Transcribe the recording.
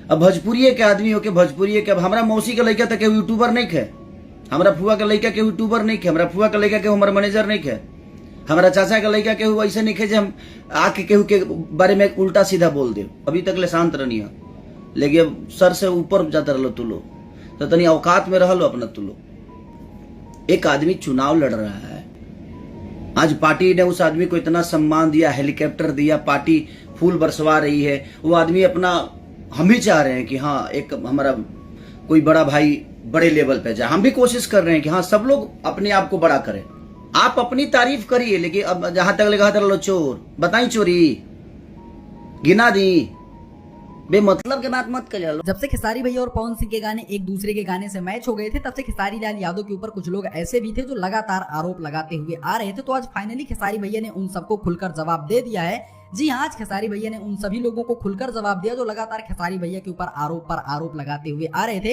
अब भोजपुरी के आदमी हो के भोजपुरी के, अब हमारा मौसी के लड़का तक यूट्यूबर नहीं खे, हमारा फुआ के लड़का के यूट्यूबर नहीं खे, हमारा फुआ के लड़का के हमारा मैनेजर नहीं खे, हमारा चाचा के लड़का के ऐसे नहीं खे हम आके केहू के बारे में उल्टा सीधा बोल दे। अभी तक ले शांत रहनी है, लेकिन अब सर से ऊपर जाता रहो तू लो, तो तनी औकात में रह लो अपना तू लो। एक आदमी चुनाव लड़ रहा है, आज पार्टी ने उस आदमी को इतना सम्मान दिया, हेलीकॉप्टर दिया, पार्टी फूल बरसवा रही है। वो आदमी अपना, हम भी चाह रहे हैं कि हाँ एक हमारा कोई बड़ा भाई बड़े लेवल पे जाए, हम भी कोशिश कर रहे हैं कि हाँ सब लोग अपने आप को बड़ा करें। आप अपनी तारीफ करिए, लेकिन अब जहां तक लगा लो चोर बताई चोरी गिना दी, बेमतलब के बात मत कर। जब से खेसारी भैया और पवन सिंह के गाने एक दूसरे के गाने से मैच हो गए थे, तब से खेसारी लाल यादव के ऊपर कुछ लोग ऐसे भी थे जो लगातार आरोप लगाते हुए आ रहे थे। तो आज फाइनली खेसारी भैया ने उन सबको खुलकर जवाब दे दिया है। जी हाँ, आज खेसारी भैया ने उन सभी लोगों को खुलकर जवाब दिया जो लगातार खेसारी भैया के ऊपर आरोप पर आरोप लगाते हुए आ रहे थे।